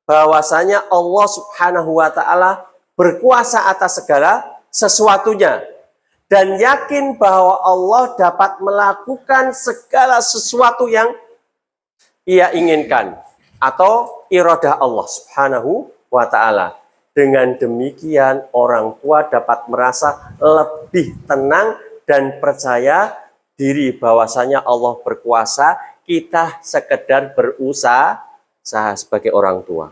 bahwasanya Allah Subhanahu wa ta'ala berkuasa atas segala sesuatunya. Dan yakin bahwa Allah dapat melakukan segala sesuatu yang Ia inginkan. atau iradah Allah Subhanahu wa Ta'ala. Dengan demikian orang tua dapat merasa lebih tenang dan percaya diri bahwasanya Allah berkuasa, kita sekedar berusaha sebagai orang tua.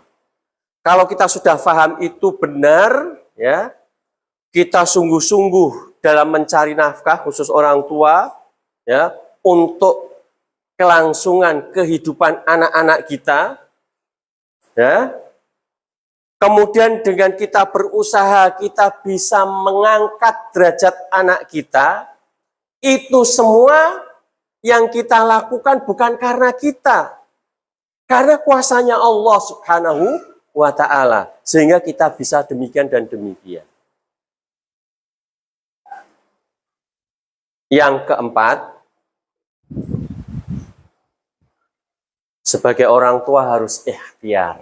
Kalau kita sudah paham itu benar, ya, kita sungguh-sungguh dalam mencari nafkah khusus orang tua, ya, untuk kelangsungan kehidupan anak-anak kita, ya. Kemudian dengan kita berusaha, kita bisa mengangkat derajat anak kita. Itu semua yang kita lakukan bukan karena kita. Karena kuasanya Allah Subhanahu wa Ta'ala. Sehingga kita bisa demikian dan demikian. Yang keempat, sebagai orang tua harus ikhtiar.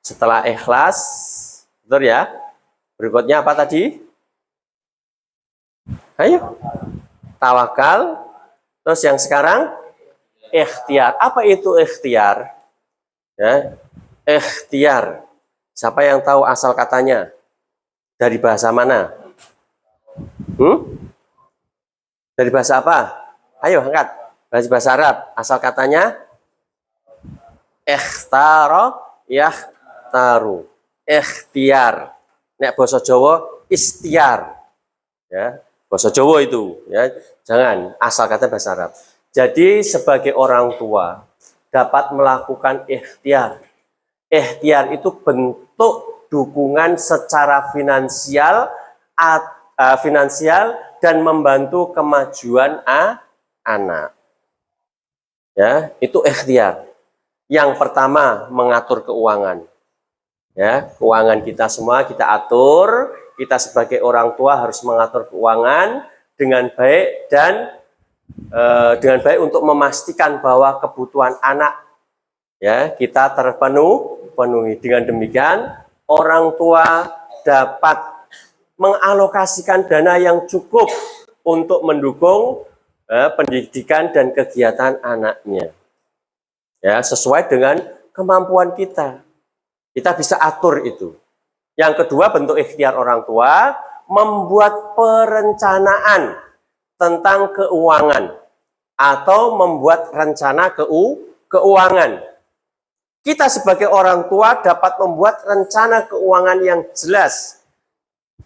Setelah ikhlas, betul ya? Berikutnya apa tadi? Ayo. Tawakal. Terus yang sekarang ikhtiar. Apa itu ikhtiar? Ya, ikhtiar. Siapa yang tahu asal katanya? Dari bahasa mana? Dari bahasa apa? Ayo angkat. Dari bahasa Arab. Asal katanya ikhtara taru, ikhtiar. Nek basa Jawa istiar. Ya, basa Jawa itu, ya. Jangan asal kata bahasa Arab. Jadi sebagai orang tua dapat melakukan ikhtiar. Ikhtiar itu bentuk dukungan secara finansial dan membantu kemajuan anak. Ya, itu ikhtiar. Yang pertama, mengatur keuangan. Ya, keuangan kita semua kita atur. Kita sebagai orang tua harus mengatur keuangan dengan baik dan untuk memastikan bahwa kebutuhan anak, ya, kita terpenuhi. Dengan demikian, orang tua dapat mengalokasikan dana yang cukup untuk mendukung pendidikan dan kegiatan anaknya. Ya, sesuai dengan kemampuan kita. Kita bisa atur itu. Yang kedua, bentuk ikhtiar orang tua, membuat perencanaan tentang keuangan atau membuat rencana keuangan. Kita sebagai orang tua dapat membuat rencana keuangan yang jelas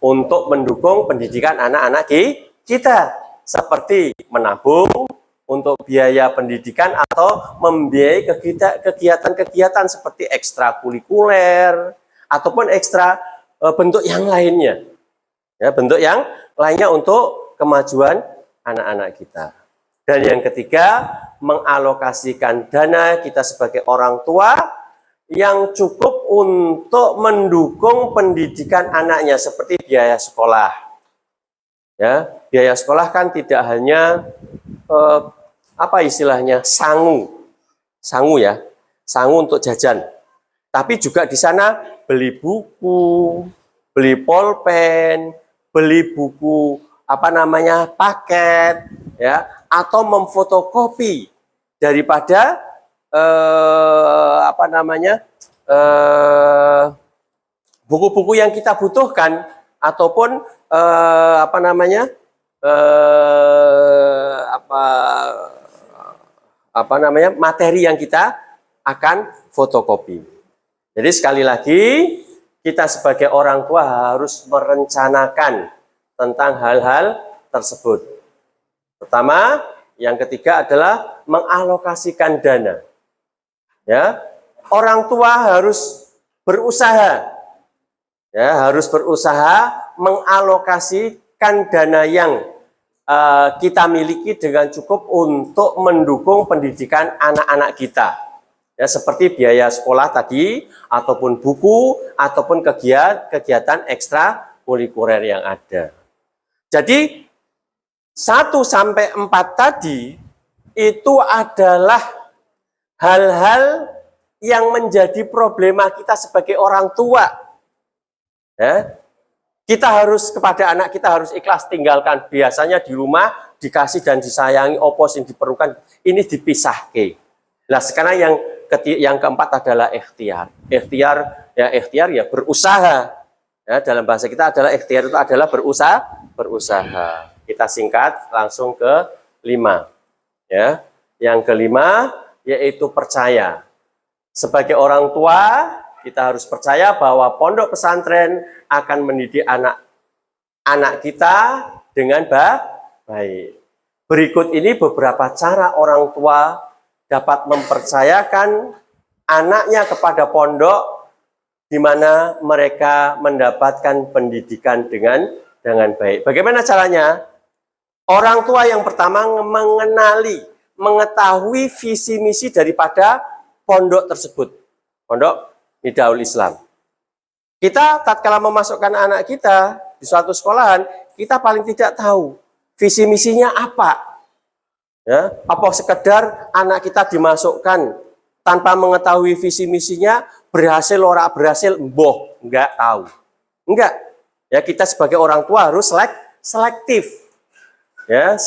untuk mendukung pendidikan anak-anak kita, seperti menabung untuk biaya pendidikan atau membiayai kegiatan-kegiatan seperti ekstrakurikuler ataupun ekstra bentuk yang lainnya. Ya, bentuk yang lainnya untuk kemajuan anak-anak kita. Dan yang ketiga, mengalokasikan dana kita sebagai orang tua yang cukup untuk mendukung pendidikan anaknya seperti biaya sekolah. Ya, biaya sekolah kan tidak hanya apa istilahnya, sangu ya, sangu untuk jajan, tapi juga di sana beli buku, beli pulpen, beli buku paket, ya, atau memfotokopi daripada buku-buku yang kita butuhkan ataupun materi yang kita akan fotokopi. Jadi sekali lagi, kita sebagai orang tua harus merencanakan tentang hal-hal tersebut. Pertama, yang ketiga adalah mengalokasikan dana. Ya, orang tua harus berusaha, ya, harus berusaha mengalokasikan dana yang kita miliki dengan cukup untuk mendukung pendidikan anak-anak kita. Ya, seperti biaya sekolah tadi, ataupun buku, ataupun kegiatan ekstrakurikuler yang ada. Jadi 1-4 tadi itu adalah hal-hal yang menjadi problema kita sebagai orang tua. Ya, kita harus kepada anak kita harus ikhlas tinggalkan. Biasanya di rumah dikasih dan disayangi, opo sing diperlukan ini dipisahke. Nah, sekarang yang yang keempat adalah ikhtiar. Ikhtiar ya berusaha. Ya, dalam bahasa kita adalah ikhtiar itu adalah berusaha. Kita singkat langsung ke 5. Ya. Yang kelima yaitu percaya. Sebagai orang tua, kita harus percaya bahwa pondok pesantren akan mendidik anak kita dengan baik. Berikut ini beberapa cara orang tua dapat mempercayakan anaknya kepada pondok di mana mereka mendapatkan pendidikan dengan baik. Bagaimana caranya? Orang tua yang pertama mengetahui visi misi daripada pondok tersebut. Pondok Miftahul Islam. Kita tatkala memasukkan anak kita di suatu sekolahan, kita paling tidak tahu visi misinya apa. Ya, apa sekedar anak kita dimasukkan tanpa mengetahui visi misinya, berhasil ora berhasil, enggak tahu. Enggak. Ya, kita sebagai orang tua harus selektif. Ya,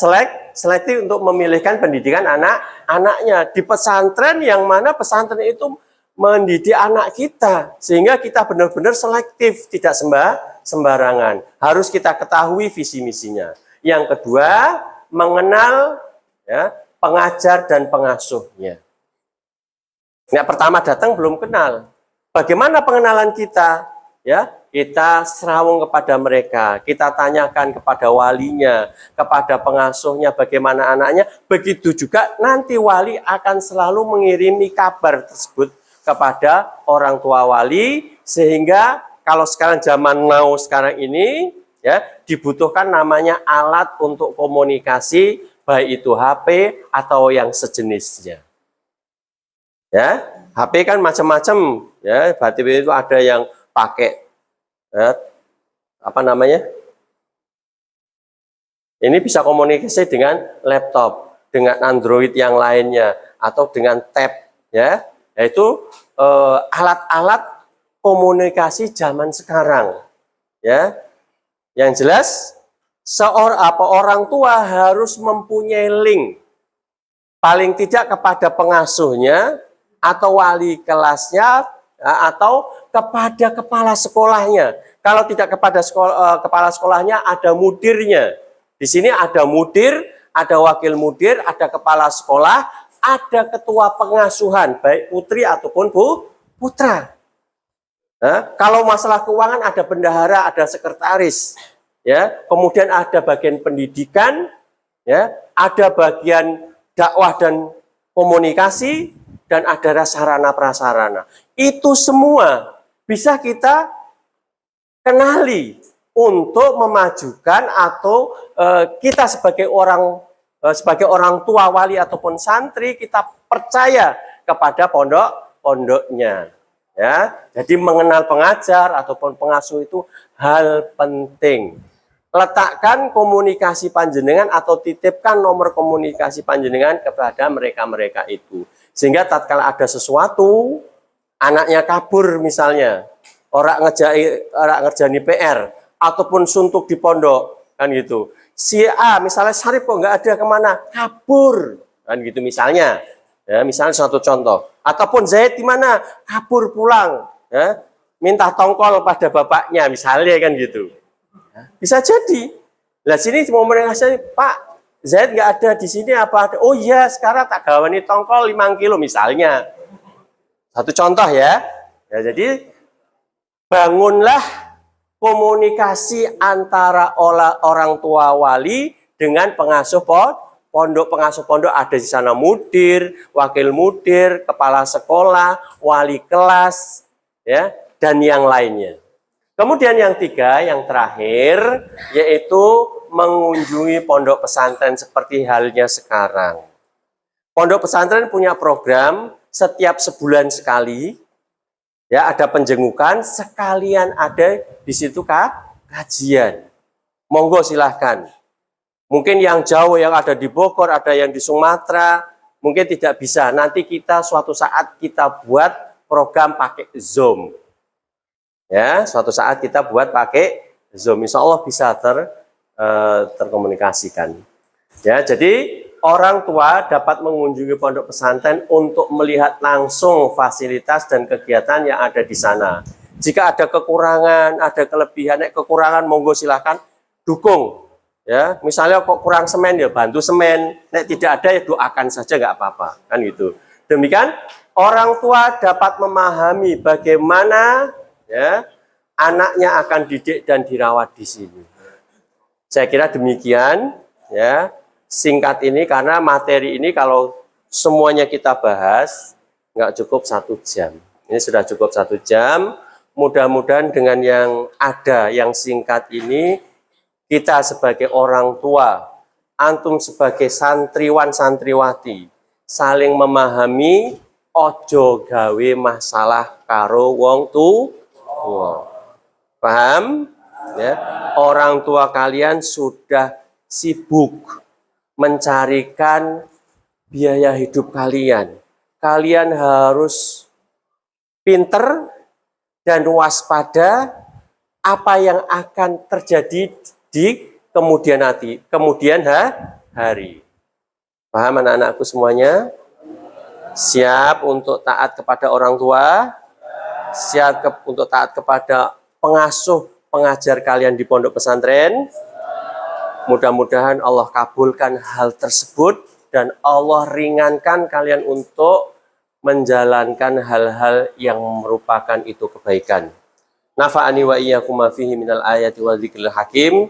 selektif untuk memilihkan pendidikan anak-anaknya di pesantren yang mana pesantren itu mendidik anak kita sehingga kita benar-benar selektif, tidak sembarangan. Harus kita ketahui visi misinya. Yang kedua, mengenal ya, pengajar dan pengasuhnya. Yang pertama datang belum kenal. Bagaimana pengenalan kita? Ya, kita serawung kepada mereka, kita tanyakan kepada walinya, kepada pengasuhnya bagaimana anaknya. Begitu juga nanti wali akan selalu mengirimi kabar tersebut kepada orang tua wali, sehingga kalau sekarang zaman now sekarang ini ya dibutuhkan namanya alat untuk komunikasi, baik itu HP atau yang sejenisnya. Ya, HP kan macam-macam ya, berarti itu ada yang pakai apa namanya? Ini bisa komunikasi dengan laptop, dengan Android yang lainnya atau dengan tab ya, yaitu alat-alat komunikasi zaman sekarang ya. Yang jelas orang tua harus mempunyai link paling tidak kepada pengasuhnya atau wali kelasnya atau kepada kepala sekolahnya. Kalau tidak kepada kepala sekolahnya, ada mudirnya. Di sini ada mudir, ada wakil mudir, ada kepala sekolah, ada ketua pengasuhan, baik putri ataupun putra. Nah, kalau masalah keuangan ada bendahara, ada sekretaris, ya. Kemudian ada bagian pendidikan, ya, ada bagian dakwah dan komunikasi, dan ada sarana prasarana. Itu semua bisa kita kenali untuk memajukan atau kita sebagai orang tua wali ataupun santri, kita percaya kepada pondoknya. Ya, jadi mengenal pengajar ataupun pengasuh itu hal penting. Letakkan komunikasi panjenengan atau titipkan nomor komunikasi panjenengan kepada mereka-mereka itu. Sehingga tatkala ada sesuatu, anaknya kabur misalnya, orang ngerjani PR, ataupun suntuk di pondok, kan gitu. Si A, misalnya Sarip kok nggak ada kemana, kabur, kan gitu misalnya. Ya, misalnya suatu contoh. Ataupun Zaid di mana, kabur pulang, ya, minta tongkol pada bapaknya, misalnya kan gitu. Bisa jadi. Nah sini mau mengasih, Pak, Zaid nggak ada di sini apa? Oh iya, sekarang tak gawani tongkol 5 kilo misalnya. Satu contoh ya. Ya jadi bangunlah komunikasi antara orang tua wali dengan pengasuh pondok. Pengasuh pondok ada di sana mudir, wakil mudir, kepala sekolah, wali kelas, ya, dan yang lainnya. Kemudian yang tiga, yang terakhir, yaitu mengunjungi pondok pesantren seperti halnya sekarang. Pondok pesantren punya program setiap sebulan sekali, ya ada penjengukan, sekalian ada di situ kajian. Monggo silahkan. Mungkin yang jauh yang ada di Bogor, ada yang di Sumatera, mungkin tidak bisa. Nanti kita suatu saat kita buat program pakai Zoom. Ya, suatu saat kita buat pakai Zoom. Insya Allah bisa terkomunikasikan. Ya, jadi orang tua dapat mengunjungi pondok pesantren untuk melihat langsung fasilitas dan kegiatan yang ada di sana. Jika ada kekurangan, ada kelebihan, kekurangan monggo silahkan dukung. Ya, misalnya kok kurang semen ya bantu semen. Nek tidak ada ya doakan saja nggak apa-apa, kan gitu. Demikian orang tua dapat memahami bagaimana ya anaknya akan didik dan dirawat di sini. Saya kira demikian ya. Singkat ini karena materi ini kalau semuanya kita bahas nggak cukup 1 jam. Ini sudah cukup 1 jam. Mudah-mudahan dengan yang ada yang singkat ini kita sebagai orang tua, antum sebagai santriwan santriwati saling memahami ojo gawe masalah karo wong tua. Paham? Ya. Orang tua kalian sudah sibuk mencarikan biaya hidup kalian. Kalian harus pinter dan waspada apa yang akan terjadi di kemudian hari. Paham anak-anakku semuanya? Siap untuk taat kepada orang tua? Siap untuk taat kepada pengasuh, pengajar kalian di pondok pesantren? Mudah-mudahan Allah kabulkan hal tersebut dan Allah ringankan kalian untuk menjalankan hal-hal yang merupakan itu kebaikan. Nafa'ani wa iyyakum ma fihi minal ayati wal dzikril hakim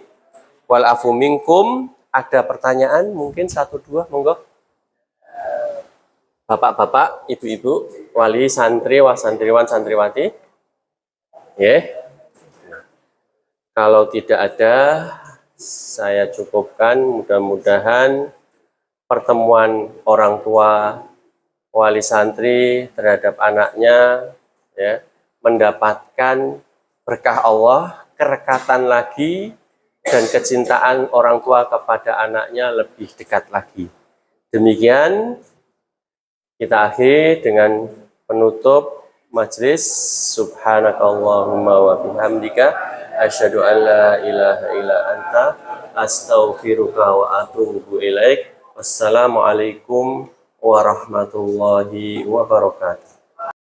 wal afu minkum. Ada pertanyaan mungkin 1-2 monggo. Bapak-bapak, ibu-ibu, wali santri, santriwan, santriwati. Ya. Kalau tidak ada, saya cukupkan. Mudah-mudahan pertemuan orang tua wali santri terhadap anaknya ya mendapatkan berkah Allah, kerekatan lagi dan kecintaan orang tua kepada anaknya lebih dekat lagi. Demikian kita akhiri dengan penutup majelis. Subhanakallahumma wa bihamdika asyhadu an la ilaha illa anta astaghfiruka wa atubu ilaik. Wassalamualaikum warahmatullahi wabarakatuh.